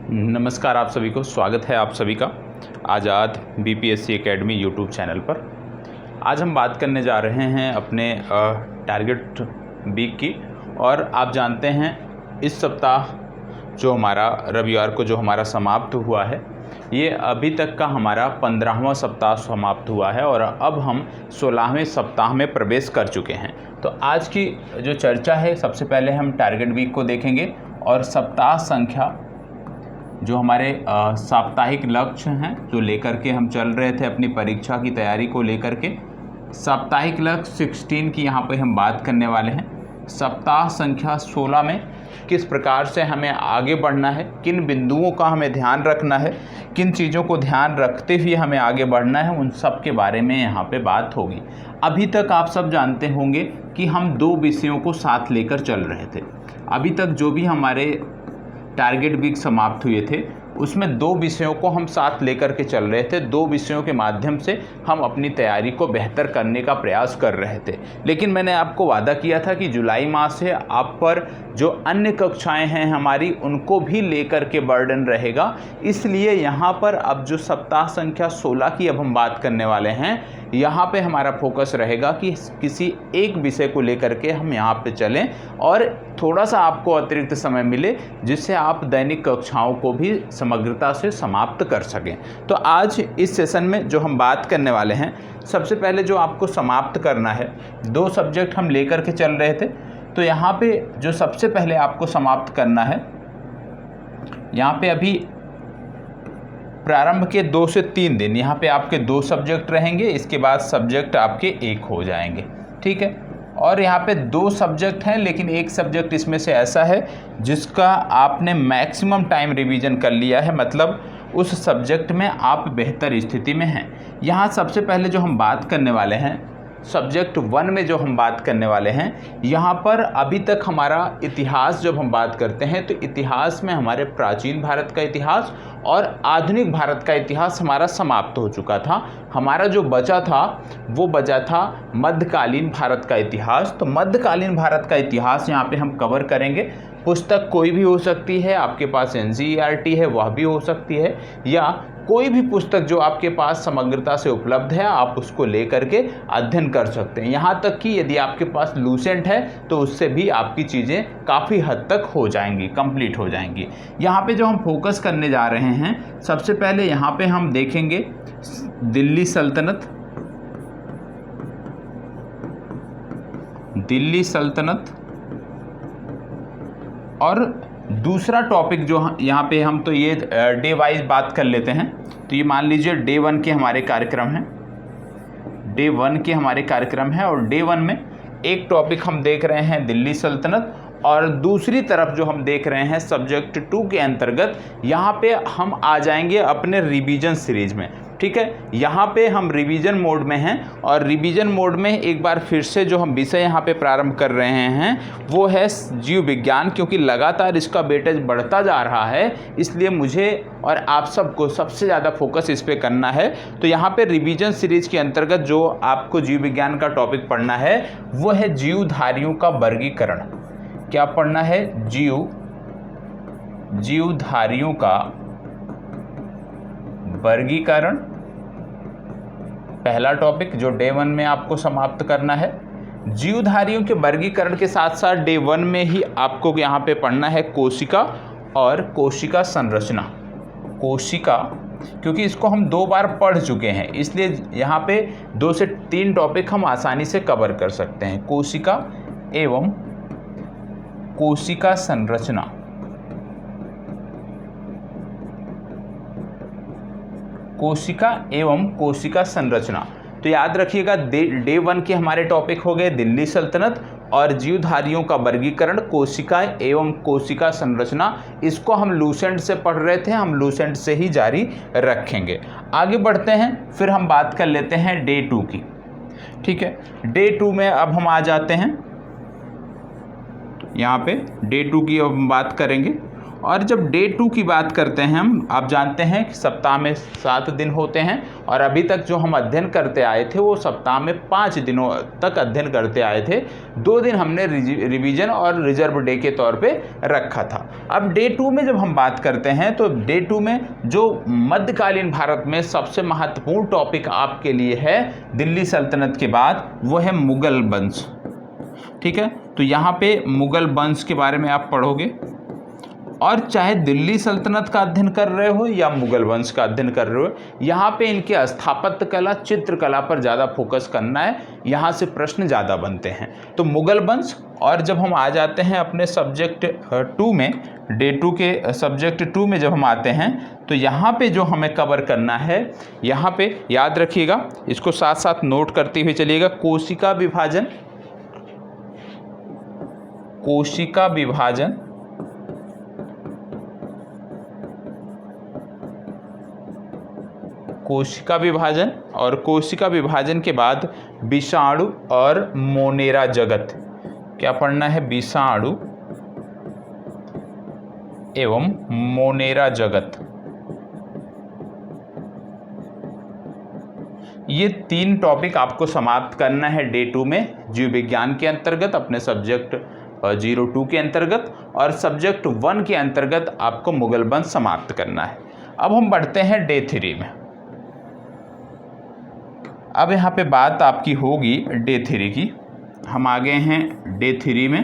नमस्कार आप सभी को, स्वागत है आप सभी का आज़ाद बीपीएससी एकेडमी यूट्यूब चैनल पर। आज हम बात करने जा रहे हैं अपने टारगेट वीक की। और आप जानते हैं इस सप्ताह जो हमारा रविवार को जो हमारा समाप्त हुआ है, ये अभी तक का हमारा 15वां सप्ताह समाप्त हुआ है और अब हम 16वें सप्ताह में प्रवेश कर चुके हैं। तो आज की जो चर्चा है, सबसे पहले हम टारगेट वीक को देखेंगे और सप्ताह संख्या जो हमारे साप्ताहिक लक्ष्य हैं जो लेकर के हम चल रहे थे अपनी परीक्षा की तैयारी को लेकर के, साप्ताहिक लक्ष्य 16 की यहाँ पे हम बात करने वाले हैं। सप्ताह संख्या 16 में किस प्रकार से हमें आगे बढ़ना है, किन बिंदुओं का हमें ध्यान रखना है, किन चीज़ों को ध्यान रखते हुए हमें आगे बढ़ना है, उन सब के बारे में यहाँ पे बात होगी। अभी तक आप सब जानते होंगे कि हम 2 विषयों को साथ लेकर चल रहे थे। अभी तक जो भी हमारे टारगेट वीक समाप्त हुए थे उसमें 2 विषयों को हम साथ लेकर के चल रहे थे। 2 विषयों के माध्यम से हम अपनी तैयारी को बेहतर करने का प्रयास कर रहे थे। लेकिन मैंने आपको वादा किया था कि जुलाई माह से आप पर जो अन्य कक्षाएं हैं हमारी, उनको भी लेकर के बर्डन रहेगा। इसलिए यहाँ पर अब जो सप्ताह संख्या 16 की अब हम बात करने वाले हैं, यहाँ पे हमारा फोकस रहेगा कि किसी एक विषय को लेकर के हम यहाँ पे चलें और थोड़ा सा आपको अतिरिक्त समय मिले जिससे आप दैनिक कक्षाओं को भी समग्रता से समाप्त कर सकें। तो आज इस सेशन में जो हम बात करने वाले हैं, सबसे पहले जो आपको समाप्त करना है, 2 सब्जेक्ट हम लेकर के चल रहे थे। तो यहाँ पे जो सबसे पहले आपको समाप्त करना है, यहाँ पे अभी प्रारंभ के 2 से 3 दिन यहाँ पे आपके 2 सब्जेक्ट रहेंगे। इसके बाद सब्जेक्ट आपके 1 हो जाएंगे, ठीक है। और यहाँ पे 2 सब्जेक्ट हैं, लेकिन 1 सब्जेक्ट इसमें से ऐसा है जिसका आपने मैक्सिमम टाइम रिवीजन कर लिया है, मतलब उस सब्जेक्ट में आप बेहतर स्थिति में हैं। यहाँ सबसे पहले जो हम बात करने वाले हैं, सब्जेक्ट 1 में जो हम बात करने वाले हैं, यहाँ पर अभी तक हमारा इतिहास जब हम बात करते हैं तो इतिहास में हमारे प्राचीन भारत का इतिहास और आधुनिक भारत का इतिहास हमारा समाप्त हो चुका था। हमारा जो बचा था वो बचा था मध्यकालीन भारत का इतिहास। तो मध्यकालीन भारत का इतिहास यहाँ पे हम कवर करेंगे। पुस्तक कोई भी हो सकती है, आपके पास NCERT है वह भी हो सकती है, या कोई भी पुस्तक जो आपके पास समग्रता से उपलब्ध है आप उसको लेकर के अध्ययन कर सकते हैं। यहाँ तक कि यदि आपके पास लूसेंट है तो उससे भी आपकी चीज़ें काफ़ी हद तक हो जाएंगी, कंप्लीट हो जाएंगी। यहाँ पे जो हम फोकस करने जा रहे हैं, सबसे पहले यहाँ पे हम देखेंगे दिल्ली सल्तनत, और दूसरा टॉपिक जो यहाँ पे हम तो ये डे वाइज बात कर लेते हैं। तो ये मान लीजिए डे 1 के हमारे कार्यक्रम हैं, डे 1 के हमारे कार्यक्रम हैं और डे 1 में एक टॉपिक हम देख रहे हैं दिल्ली सल्तनत, और दूसरी तरफ जो हम देख रहे हैं सब्जेक्ट 2 के अंतर्गत यहाँ पे हम आ जाएंगे अपने रिवीजन सीरीज में, ठीक है। यहाँ पे हम रिवीजन मोड में हैं और रिवीजन मोड में एक बार फिर से जो हम विषय यहाँ पे प्रारंभ कर रहे हैं वो है जीव विज्ञान, क्योंकि लगातार इसका वेटेज बढ़ता जा रहा है, इसलिए मुझे और आप सबको सबसे ज़्यादा फोकस इस पे करना है। तो यहाँ पे रिवीजन सीरीज के अंतर्गत जो आपको जीव विज्ञान का टॉपिक पढ़ना है वो है जीवधारियों का वर्गीकरण। क्या पढ़ना है? जीवधारियों का वर्गीकरण, पहला टॉपिक जो डे 1 में आपको समाप्त करना है। जीवधारियों के वर्गीकरण के साथ साथ डे 1 में ही आपको यहाँ पे पढ़ना है कोशिका और कोशिका संरचना। कोशिका, क्योंकि इसको हम 2 बार पढ़ चुके हैं, इसलिए यहाँ पे 2 से 3 टॉपिक हम आसानी से कवर कर सकते हैं। कोशिका एवं कोशिका संरचना, कोशिका एवं कोशिका संरचना। तो याद रखिएगा डे 1 के हमारे टॉपिक हो गए दिल्ली सल्तनत और जीवधारियों का वर्गीकरण, कोशिका एवं कोशिका संरचना। इसको हम लूसेंट से पढ़ रहे थे, हम लूसेंट से ही जारी रखेंगे। आगे बढ़ते हैं, फिर हम बात कर लेते हैं डे 2 की, ठीक है। डे 2 में अब हम आ जाते हैं, यहाँ पे डे 2 की अब हम बात करेंगे और जब डे 2 की बात करते हैं हम, आप जानते हैं कि सप्ताह में 7 दिन होते हैं और अभी तक जो हम अध्ययन करते आए थे वो सप्ताह में 5 दिनों तक अध्ययन करते आए थे। 2 दिन हमने रिवीजन और रिजर्व डे के तौर पे रखा था। अब डे 2 में जब हम बात करते हैं तो डे 2 में जो मध्यकालीन भारत में सबसे महत्वपूर्ण टॉपिक आपके लिए है दिल्ली सल्तनत के बाद, वो है मुगल वंश। ठीक है, तो यहाँ पे मुगल वंश के बारे में आप पढ़ोगे और चाहे दिल्ली सल्तनत का अध्ययन कर रहे हो या मुगल वंश का अध्ययन कर रहे हो, यहाँ पे इनके स्थापत्य कला, चित्रकला पर ज़्यादा फोकस करना है, यहाँ से प्रश्न ज़्यादा बनते हैं। तो मुगल वंश, और जब हम आ जाते हैं अपने सब्जेक्ट 2 में, डे 2 के सब्जेक्ट 2 में जब हम आते हैं तो यहाँ पे जो हमें कवर करना है, यहाँ पे याद रखिएगा, इसको साथ साथ नोट करते हुए चलिएगा। कोशिका विभाजन, कोशिका विभाजन, कोशिका विभाजन, और कोशिका विभाजन के बाद विषाणु और मोनेरा जगत। क्या पढ़ना है? विषाणु एवं मोनेरा जगत। ये 3 टॉपिक आपको समाप्त करना है डे 2 में, जीव विज्ञान के अंतर्गत, अपने सब्जेक्ट 02 के अंतर्गत, और सब्जेक्ट 1 के अंतर्गत आपको मुगल वंश समाप्त करना है। अब हम बढ़ते हैं डे 3 में। अब यहाँ पे बात आपकी होगी डे 3 की। हम आ गए हैं डे 3 में।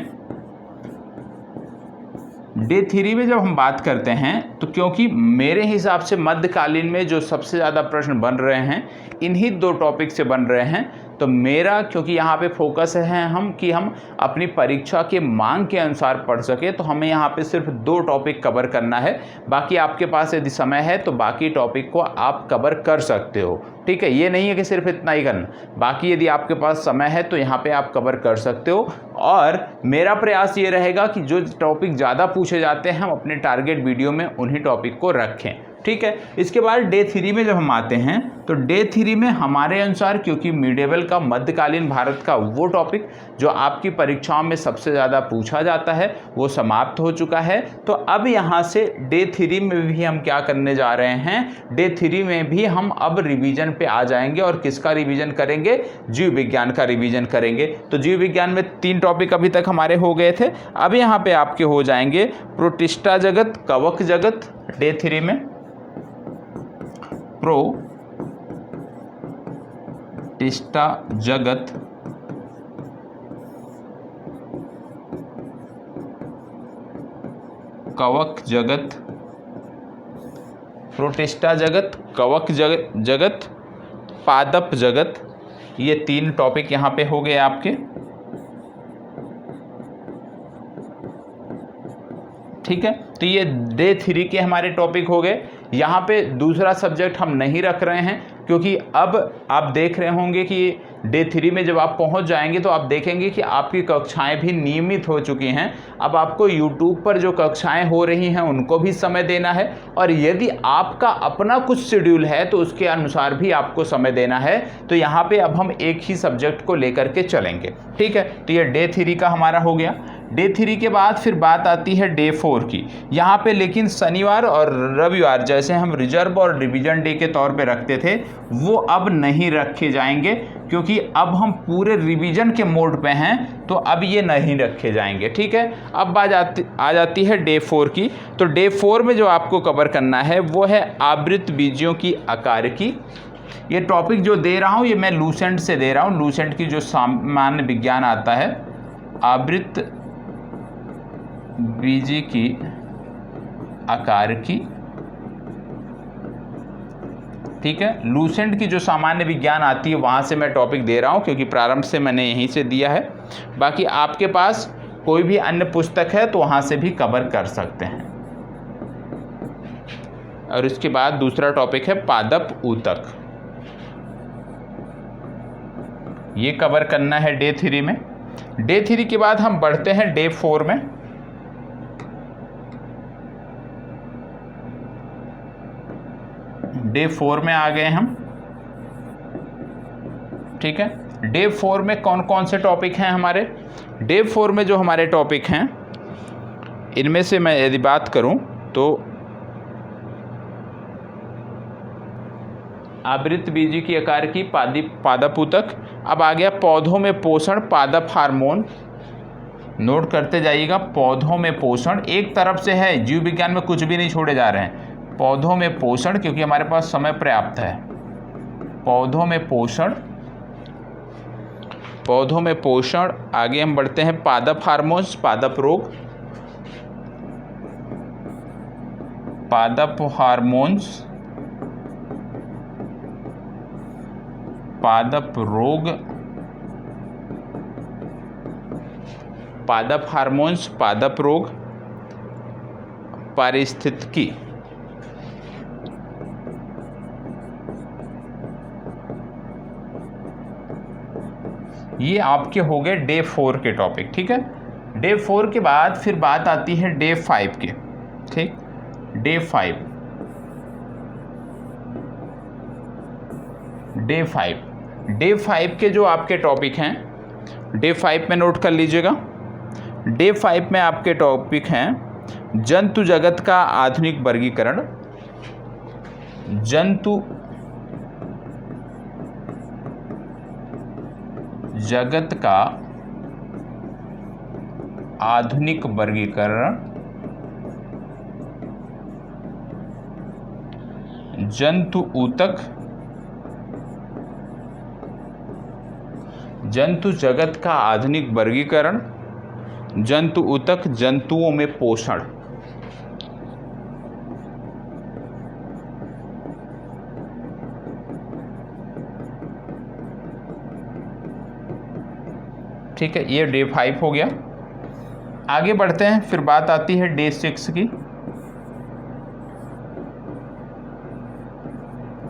डे 3 में जब हम बात करते हैं तो क्योंकि मेरे हिसाब से मध्यकालीन में जो सबसे ज़्यादा प्रश्न बन रहे हैं इन्हीं 2 टॉपिक से बन रहे हैं, तो मेरा क्योंकि यहाँ पे फोकस है हम कि हम अपनी परीक्षा के मांग के अनुसार पढ़ सके, तो हमें यहाँ पे सिर्फ 2 टॉपिक कवर करना है। बाकी आपके पास यदि समय है तो बाकी टॉपिक को आप कवर कर सकते हो। ठीक है, ये नहीं है कि सिर्फ इतना ही करना, बाकी यदि आपके पास समय है तो यहाँ पे आप कवर कर सकते हो। और मेरा प्रयास ये रहेगा कि जो टॉपिक ज़्यादा पूछे जाते हैं हम अपने टारगेट वीडियो में उन्हीं टॉपिक को रखें। ठीक है, इसके बाद डे 3 में जब हम आते हैं तो डे 3 में हमारे अनुसार, क्योंकि मिडेवल का, मध्यकालीन भारत का वो टॉपिक जो आपकी परीक्षाओं में सबसे ज़्यादा पूछा जाता है वो समाप्त हो चुका है। तो अब यहाँ से डे 3 में भी हम क्या करने जा रहे हैं, डे 3 में भी हम अब रिवीजन पे आ जाएंगे। और किसका रिवीजन करेंगे? जीव विज्ञान का रिवीजन करेंगे। तो जीव विज्ञान में 3 टॉपिक अभी तक हमारे हो गए थे, अब यहाँ पे आपके हो जाएंगे प्रोटिस्टा जगत, कवक जगत डे 3 में, प्रोटिस्टा जगत, कवक जगत, प्रोटिस्टा जगत, कवक जगत, पादप जगत, ये 3 टॉपिक यहाँ पे हो गए आपके। ठीक है, तो ये डे 3 के हमारे टॉपिक हो गए। यहाँ पे दूसरा सब्जेक्ट हम नहीं रख रहे हैं क्योंकि अब आप देख रहे होंगे कि डे 3 में जब आप पहुँच जाएंगे तो आप देखेंगे कि आपकी कक्षाएं भी नियमित हो चुकी हैं। अब आपको YouTube पर जो कक्षाएं हो रही हैं उनको भी समय देना है, और यदि आपका अपना कुछ शेड्यूल है तो उसके अनुसार भी आपको समय देना है। तो यहाँ पे अब हम एक ही सब्जेक्ट को लेकर के चलेंगे। ठीक है, तो ये डे 3 का हमारा हो गया। डे 3 के बाद फिर बात आती है डे 4 की। यहाँ पे लेकिन शनिवार और रविवार जैसे हम रिजर्व और रिवीजन डे के तौर पे रखते थे वो अब नहीं रखे जाएंगे, क्योंकि अब हम पूरे रिवीजन के मोड पे हैं, तो अब ये नहीं रखे जाएंगे। ठीक है, अब आ जाती है डे 4 की। तो डे 4 में जो आपको कवर करना है वो है आवृत बीजियों की आकारिकी। ये टॉपिक जो दे रहा हूँ ये मैं लूसेंट से दे रहा हूँ। लूसेंट की जो सामान्य विज्ञान आता है, आवृत बीजी की आकारिकी। ठीक है, लूसेंट की जो सामान्य विज्ञान आती है वहाँ से मैं टॉपिक दे रहा हूँ, क्योंकि प्रारंभ से मैंने यहीं से दिया है। बाकी आपके पास कोई भी अन्य पुस्तक है तो वहाँ से भी कवर कर सकते हैं। और इसके बाद दूसरा टॉपिक है पादप ऊतक, ये कवर करना है डे 3 में। डे 3 के बाद हम बढ़ते हैं डे 4 में। डे 4 में आ गए हम। ठीक है, डे 4 में कौन कौन से टॉपिक हैं हमारे? डे 4 में जो हमारे टॉपिक हैं इनमें से मैं यदि बात करूं तो आवृतबीजी की आकार की पादप ऊतक। अब आ गया पौधों में पोषण, पादप हार्मोन। नोट करते जाइएगा, पौधों में पोषण एक तरफ से है, जीव विज्ञान में कुछ भी नहीं छोड़े जा रहे हैं। पौधों में पोषण, क्योंकि हमारे पास समय पर्याप्त है। पौधों में पोषण, पौधों में पोषण। आगे हम बढ़ते हैं पादप हार्मोन्स, पादप रोग, पादप हार्मोन्स, पादप रोग, पादप हार्मोन्स, पादप रोग, पारिस्थितिकी। ये आपके हो गए डे 4 के टॉपिक, ठीक है। डे 4 के बाद फिर बात आती है डे 5 के, ठीक। डे 5, डे 5, डे 5 के जो आपके टॉपिक हैं, डे 5 में नोट कर लीजिएगा। डे 5 में आपके टॉपिक हैं जंतु जगत का आधुनिक वर्गीकरण, जंतु जगत का आधुनिक वर्गीकरण, जंतु ऊतक, जंतु जगत का आधुनिक वर्गीकरण, जंतु ऊतक, जंतुओं में पोषण। ठीक है, ये डे 5 हो गया। आगे बढ़ते हैं, फिर बात आती है डे 6 की।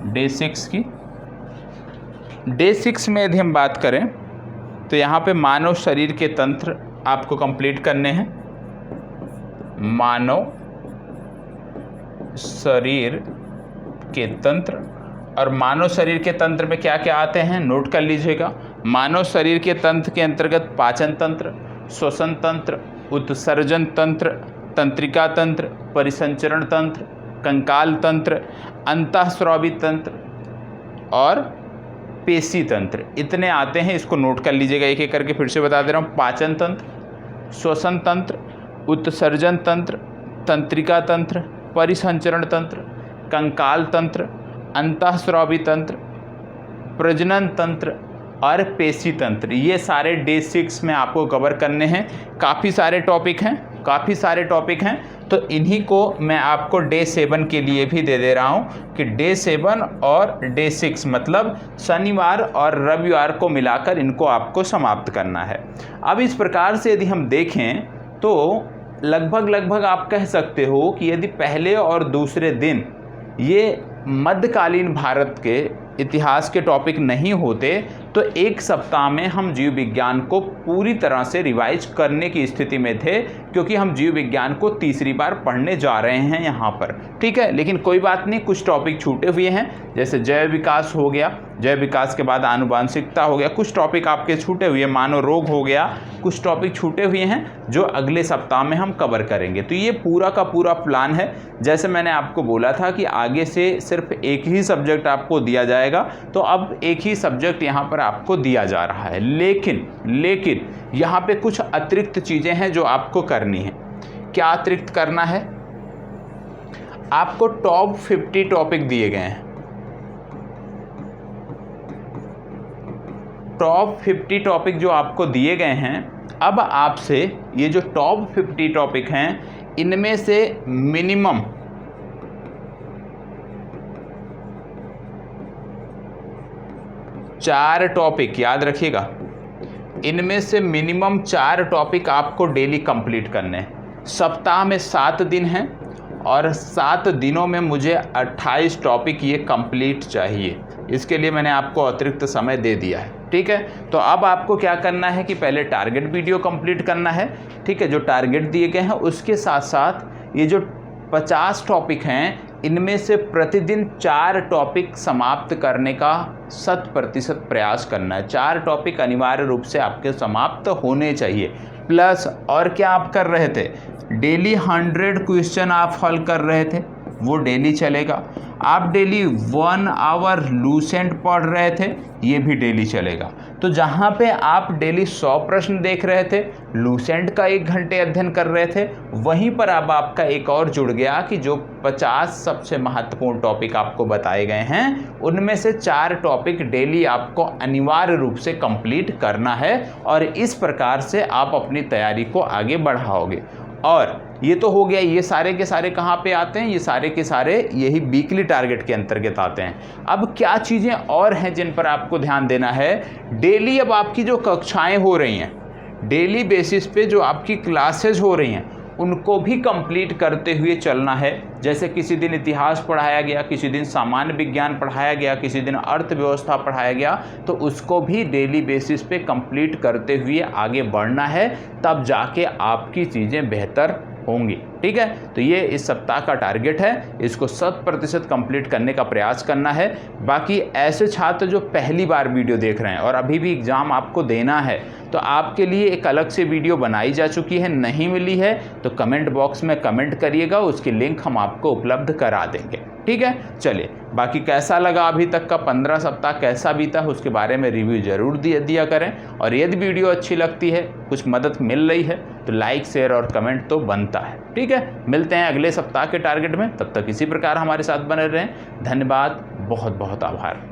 डे 6 की, डे 6 में यदि हम बात करें तो यहाँ पे मानव शरीर के तंत्र आपको कंप्लीट करने हैं। मानव शरीर के तंत्र, और मानव शरीर के तंत्र में क्या क्या आते हैं नोट कर लीजिएगा। मानव शरीर के तंत्र के अंतर्गत पाचन तंत्र, श्वसन तंत्र, उत्सर्जन तंत्र, तंत्रिका तंत्र, परिसंचरण तंत्र, कंकाल तंत्र, अंतःस्रावी तंत्र और पेशी तंत्र, इतने आते हैं। इसको नोट कर लीजिएगा, एक एक करके फिर से बता दे रहा हूँ। पाचन तंत्र, श्वसन तंत्र, उत्सर्जन तंत्र, तंत्रिका तंत्र, परिसंचरण तंत्र, कंकाल तंत्र, अंतःस्रावी तंत्र, प्रजनन तंत्र और पेशी तंत्र, ये सारे डे 6 में आपको कवर करने हैं। काफ़ी सारे टॉपिक हैं, काफ़ी सारे टॉपिक हैं, तो इन्हीं को मैं आपको डे 7 के लिए भी दे रहा हूँ कि डे 7 और डे 6 मतलब शनिवार और रविवार को मिलाकर इनको आपको समाप्त करना है। अब इस प्रकार से यदि हम देखें तो लगभग आप कह सकते हो कि यदि पहले और दूसरे दिन ये मध्यकालीन भारत के इतिहास के टॉपिक नहीं होते तो एक सप्ताह में हम जीव विज्ञान को पूरी तरह से रिवाइज करने की स्थिति में थे, क्योंकि हम जीव विज्ञान को तीसरी बार पढ़ने जा रहे हैं यहाँ पर, ठीक है। लेकिन कोई बात नहीं, कुछ टॉपिक छूटे हुए हैं, जैसे जैव विकास हो गया, जैव विकास के बाद आनुवांशिकता हो गया, कुछ टॉपिक आपके छूटे हुए, मानव रोग हो गया, कुछ टॉपिक छूटे हुए हैं जो अगले सप्ताह में हम कवर करेंगे। तो ये पूरा का पूरा प्लान है। जैसे मैंने आपको बोला था कि आगे से सिर्फ एक ही सब्जेक्ट आपको दिया जाएगा, तो अब एक ही सब्जेक्ट यहाँ पर आपको दिया जा रहा है। लेकिन यहाँ पे कुछ अतिरिक्त चीज़ें हैं जो आपको करनी है। क्या अतिरिक्त करना है? आपको टॉप 50 टॉपिक दिए गए हैं। टॉप 50 टॉपिक जो आपको दिए गए हैं, अब आपसे ये जो टॉप 50 टॉपिक हैं इनमें से मिनिमम 4 टॉपिक, याद रखिएगा, इनमें से मिनिमम 4 टॉपिक आपको डेली कंप्लीट करने हैं। सप्ताह में 7 दिन हैं और 7 दिनों में मुझे 28 टॉपिक ये कंप्लीट चाहिए। इसके लिए मैंने आपको अतिरिक्त समय दे दिया है, ठीक है। तो अब आपको क्या करना है कि पहले टारगेट वीडियो कंप्लीट करना है, ठीक है। जो टारगेट दिए गए हैं उसके साथ साथ ये जो 50 टॉपिक हैं इनमें से प्रतिदिन 4 टॉपिक समाप्त करने का 100% प्रयास करना है। 4 टॉपिक अनिवार्य रूप से आपके समाप्त होने चाहिए। प्लस और क्या आप कर रहे थे, डेली 100 क्वेश्चन आप हल कर रहे थे, वो डेली चलेगा। आप डेली 1 आवर लूसेंट पढ़ रहे थे, ये भी डेली चलेगा। तो जहाँ पे आप डेली 100 प्रश्न देख रहे थे, लूसेंट का 1 घंटे अध्ययन कर रहे थे, वहीं पर अब आपका एक और जुड़ गया कि जो 50 सबसे महत्वपूर्ण टॉपिक आपको बताए गए हैं, उनमें से 4 टॉपिक डेली आपको अनिवार्य रूप से कंप्लीट करना है, और इस प्रकार से आप अपनी तैयारी को आगे बढ़ाओगे। और ये तो हो गया, ये सारे के सारे कहाँ पे आते हैं, ये सारे के सारे यही वीकली टारगेट के अंतर्गत आते हैं। अब क्या चीज़ें और हैं जिन पर आपको ध्यान देना है, डेली अब आपकी जो कक्षाएं हो रही हैं, डेली बेसिस पे जो आपकी क्लासेज हो रही हैं, उनको भी कंप्लीट करते हुए चलना है। जैसे किसी दिन इतिहास पढ़ाया गया, किसी दिन सामान्य विज्ञान पढ़ाया गया, किसी दिन अर्थव्यवस्था पढ़ाया गया, तो उसको भी डेली बेसिस पे कंप्लीट करते हुए आगे बढ़ना है, तब जाके आपकी चीज़ें बेहतर होंगी। ठीक है, तो ये इस सप्ताह का टारगेट है, इसको 100% कंप्लीट करने का प्रयास करना है। बाकी ऐसे छात्र जो पहली बार वीडियो देख रहे हैं और अभी भी एग्ज़ाम आपको देना है, तो आपके लिए एक अलग से वीडियो बनाई जा चुकी है, नहीं मिली है तो कमेंट बॉक्स में कमेंट करिएगा, उसकी लिंक हम आपको उपलब्ध करा देंगे। ठीक है, चलिए, बाकी कैसा लगा अभी तक का 15 सप्ताह कैसा बीता, उसके बारे में रिव्यू जरूर दिया करें। और यदि वीडियो अच्छी लगती है, कुछ मदद मिल रही है, तो लाइक शेयर और कमेंट तो बनता है। ठीक है, मिलते हैं अगले सप्ताह के टारगेट में, तब तक इसी प्रकार हमारे साथ बने रहें। धन्यवाद, बहुत बहुत आभार।